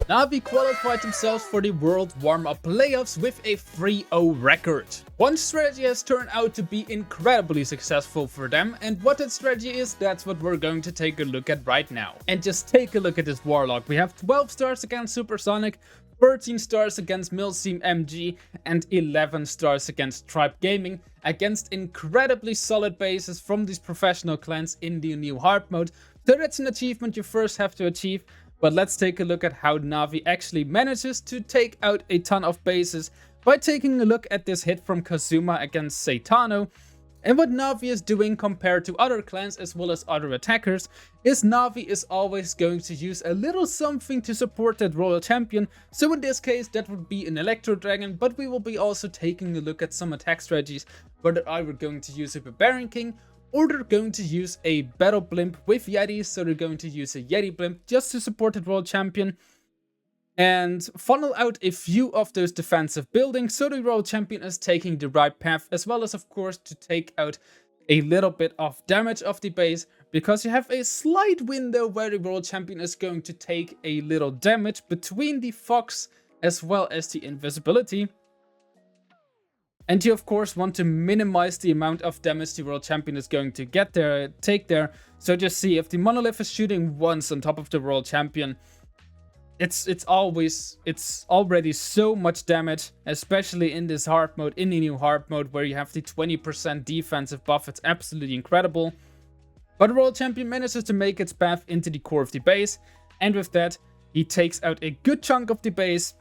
NAVI qualified themselves for the World Warmup playoffs with a 3-0 record. One strategy has turned out to be incredibly successful for them, and what that strategy is, that's what we're going to take a look at right now. And just take a look at this Warlock. We have 12 stars against Supersonic, 13 stars against Milseam MG, and 11 stars against Tribe Gaming, against incredibly solid bases from these professional clans in the new hard mode. So that's an achievement you first have to achieve. But let's take a look at how NAVI actually manages to take out a ton of bases by taking a look at this hit from Kazuma against Satano. And what NAVI is doing compared to other clans as well as other attackers is NAVI is always going to use a little something to support that royal champion. So in this case that would be an Electro Dragon, but we will be also taking a look at some attack strategies where they're either going to use a Barbarian King or they're going to use a battle blimp with Yetis, so they're going to use a Yeti blimp just to support the world champion and funnel out a few of those defensive buildings so the world champion is taking the right path, as well as of course to take out a little bit of damage of the base, because you have a slight window where the world champion is going to take a little damage between the Fox as well as the invisibility. And you of course want to minimize the amount of damage the world champion is going to take there. So just see, if the monolith is shooting once on top of the world champion, it's already so much damage, especially in this hard mode, in the new hard mode where you have the 20% defensive buff. It's absolutely incredible. But the world champion manages to make its path into the core of the base, and with that he takes out a good chunk of the base.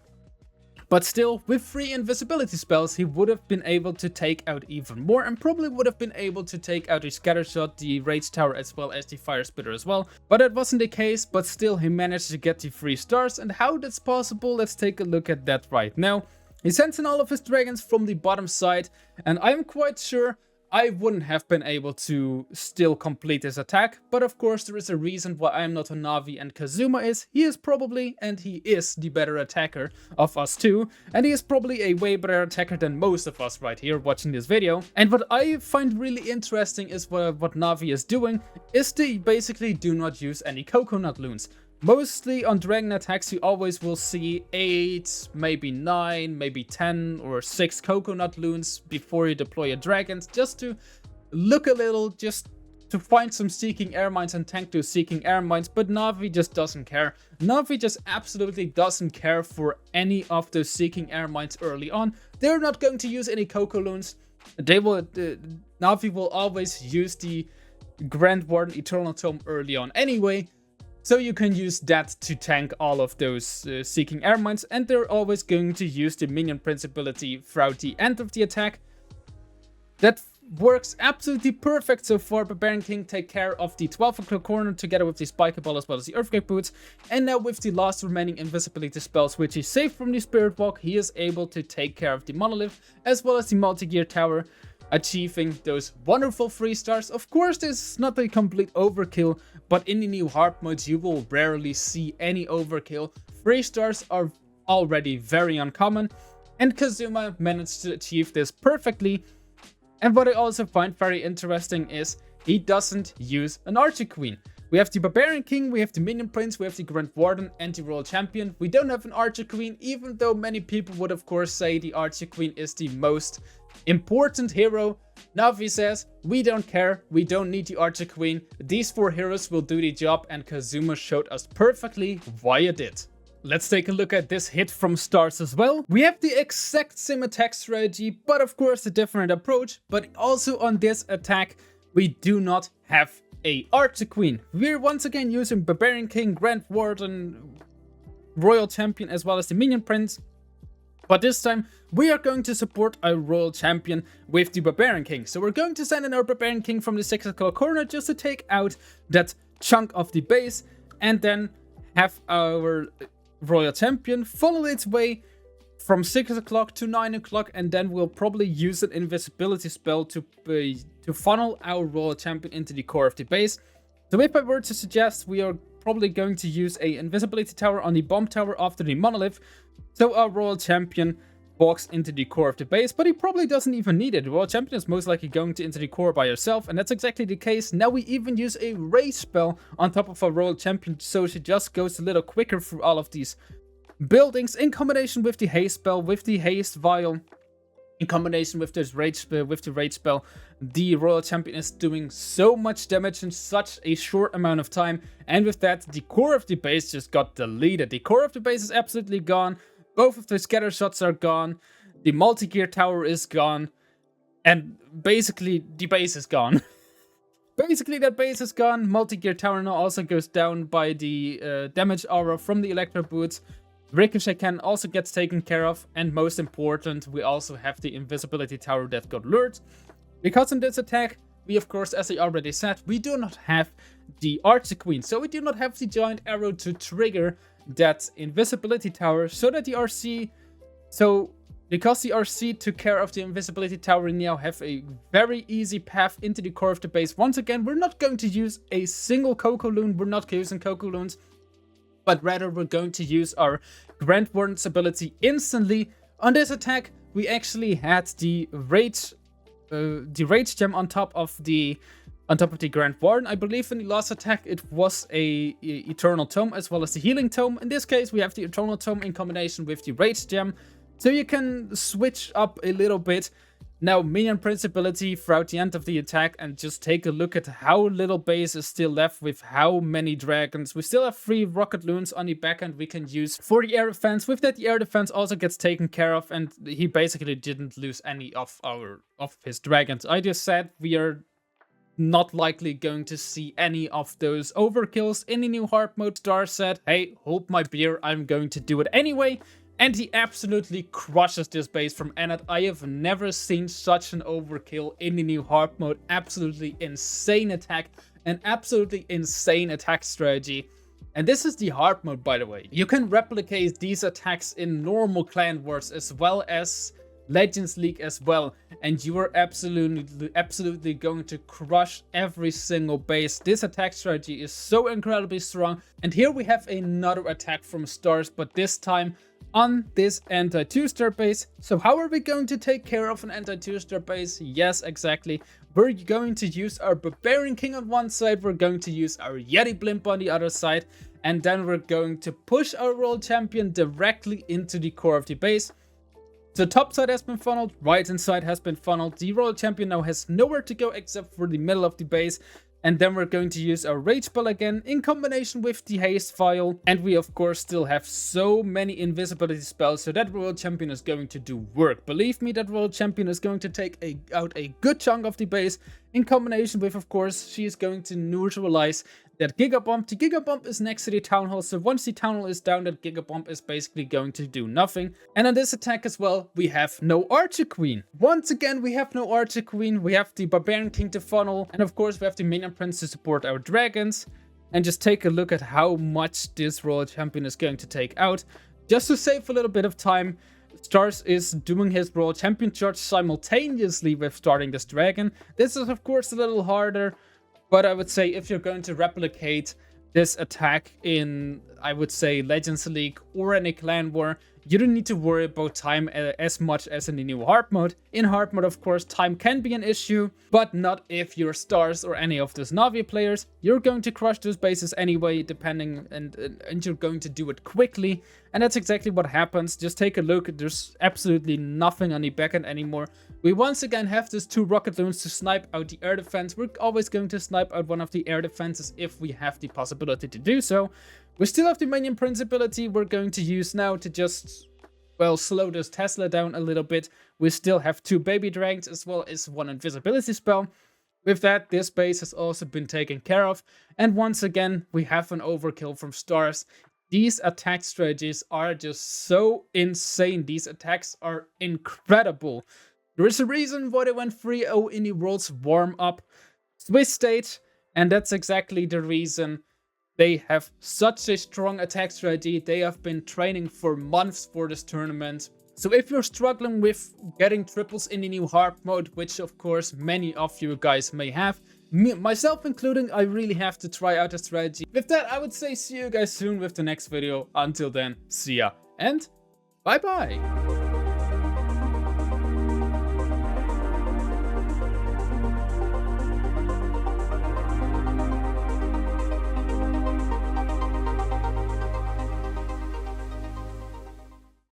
But still, with 3 invisibility spells, he would have been able to take out even more, and probably would have been able to take out the Scattershot, the Rage Tower, as well as the Fire Spitter as well. But that wasn't the case, but still he managed to get the 3 stars, and how that's possible, let's take a look at that right now. He sends in all of his dragons from the bottom side, and I'm quite sure I wouldn't have been able to still complete this attack, but of course there is a reason why I'm not on NAVI and Kazuma is. He is probably, and he is, the better attacker of us two, and he is probably a way better attacker than most of us right here watching this video. And what I find really interesting is what NAVI is doing, is they basically do not use any coconut loons. Mostly on dragon attacks you always will see 8, maybe 9, maybe 10 or 6 coconut loons before you deploy your dragons, just to look a little, just to find some seeking air mines and tank those seeking air mines. But NAVI just doesn't care. NAVI just absolutely doesn't care for any of those seeking air mines early on. They're not going to use any coco loons. NAVI will always use the Grand Warden Eternal Tome early on anyway. So you can use that to tank all of those seeking air mines, and they're always going to use the minion prince ability throughout the end of the attack. That works absolutely perfect so far. Barbarian King take care of the 12 o'clock corner together with the Spiker Ball as well as the Earthquake Boots. And now with the last remaining invisibility spells which he saved from the Spirit Walk, he is able to take care of the Monolith as well as the Multi-Gear Tower, achieving those wonderful 3 stars. Of course, this is not a complete overkill, but in the new hard modes you will rarely see any overkill. 3 stars are already very uncommon, and Kazuma managed to achieve this perfectly. And what I also find very interesting is he doesn't use an Archer Queen. We have the Barbarian King, we have the Minion Prince, we have the Grand Warden and the Royal Champion. We don't have an Archer Queen, even though many people would of course say the Archer Queen is the most important hero. NAVI says, we don't care, we don't need the Archer Queen. These 4 heroes will do the job, and Kazuma showed us perfectly why it did. Let's take a look at this hit from stars as well. We have the exact same attack strategy, but of course a different approach. But also on this attack, we do not have a Archer Queen. We're once again using Barbarian King, Grand Warden, Royal Champion as well as the Minion Prince. But this time we are going to support our Royal Champion with the Barbarian King. So we're going to send in our Barbarian King from the 6 o'clock corner just to take out that chunk of the base, and then have our Royal Champion follow its way from 6 o'clock to 9 o'clock, and then we'll probably use an invisibility spell to funnel our Royal Champion into the core of the base. So if I were to suggest, we are probably going to use a invisibility tower on the bomb tower after the monolith, so our Royal Champion walks into the core of the base, but he probably doesn't even need it. The Royal Champion is most likely going to into the core by herself, and that's exactly the case. Now we even use a race spell on top of our Royal Champion, so she just goes a little quicker through all of these buildings in combination with the haste spell, with the haste vial. In combination with this rage spell, the Royal Champion is doing so much damage in such a short amount of time. And with that, the core of the base just got deleted. The core of the base is absolutely gone. Both of the scatter shots are gone. The multi-gear tower is gone. And basically, the base is gone. Basically, that base is gone. Multi-gear tower now also goes down by the damage aura from the Electro Boots. Ricochet can also gets taken care of, and most important, we also have the invisibility tower that got lured. Because in this attack, we of course, as I already said, we do not have the Archer Queen, so we do not have the giant arrow to trigger that invisibility tower, so that the RC, because the RC took care of the invisibility tower, we now have a very easy path into the core of the base. Once again, we're not going to use a single Coco Loon, we're not using Coco Loons, but rather we're going to use our Grand Warden's ability instantly. On this attack, we actually had the rage gem on top of the Grand Warden. I believe in the last attack it was a Eternal Tome as well as the Healing Tome. In this case, we have the Eternal Tome in combination with the rage gem, so you can switch up a little bit. Now, minion principality throughout the end of the attack, and just take a look at how little base is still left with how many dragons. We still have 3 rocket loons on the back end we can use for the air defense. With that, the air defense also gets taken care of, and he basically didn't lose any of his dragons. I just said we are not likely going to see any of those overkills in the new hard mode. Star said, hey, hold my beer, I'm going to do it anyway. And he absolutely crushes this base from Enad. I have never seen such an overkill in the new hard mode. Absolutely insane attack. An absolutely insane attack strategy. And this is the hard mode, by the way. You can replicate these attacks in normal clan wars as well as Legends League as well. And you are absolutely going to crush every single base. This attack strategy is so incredibly strong. And here we have another attack from Stars, but this time on this anti-2-star base. So how are we going to take care of an anti-2-star base? Yes, exactly. We're going to use our Barbarian King on one side, we're going to use our Yeti Blimp on the other side, and then we're going to push our World Champion directly into the core of the base. The top side has been funneled, right hand side has been funneled. The Royal Champion now has nowhere to go except for the middle of the base. And then we're going to use our Rage Spell again in combination with the Haste Vial. And we of course still have so many invisibility spells, so that Royal Champion is going to do work. Believe me, that Royal Champion is going to take out a good chunk of the base. In combination with, of course, she is going to neutralize that Giga Bomb. The Giga Bomb is next to the Town Hall, so once the Town Hall is down, that Giga Bomb is basically going to do nothing. And on this attack as well, we have no Archer Queen. Once again, we have no Archer Queen. We have the Barbarian King to funnel, and of course we have the Minion Prince to support our dragons. And just take a look at how much this Royal Champion is going to take out. Just to save a little bit of time, Stars is doing his Royal Champion charge simultaneously with starting this dragon. This is of course a little harder, but I would say if you're going to replicate this attack in, I would say, Legends League or any clan war, you don't need to worry about time as much as in the new hard mode. In hard mode, of course, time can be an issue, but not if you're Stars or any of those NAVI players. You're going to crush those bases anyway, depending, and you're going to do it quickly. And that's exactly what happens. Just take a look. There's absolutely nothing on the backend anymore. We once again have these 2 rocket loons to snipe out the air defense. We're always going to snipe out one of the air defenses if we have the possibility to do so. We still have the Minion Principality we're going to use now to just, well, slow this Tesla down a little bit. We still have 2 baby dragons as well as 1 invisibility spell. With that, this base has also been taken care of. And once again, we have an overkill from Stars. These attack strategies are just so insane. These attacks are incredible. There is a reason why they went 3-0 in the World's Warm-Up Swiss stage, and that's exactly the reason. They have such a strong attack strategy. They have been training for months for this tournament. So if you're struggling with getting triples in the new hard mode, which of course many of you guys may have, myself including, I really have to try out the strategy. With that, I would say see you guys soon with the next video. Until then, see ya and bye bye.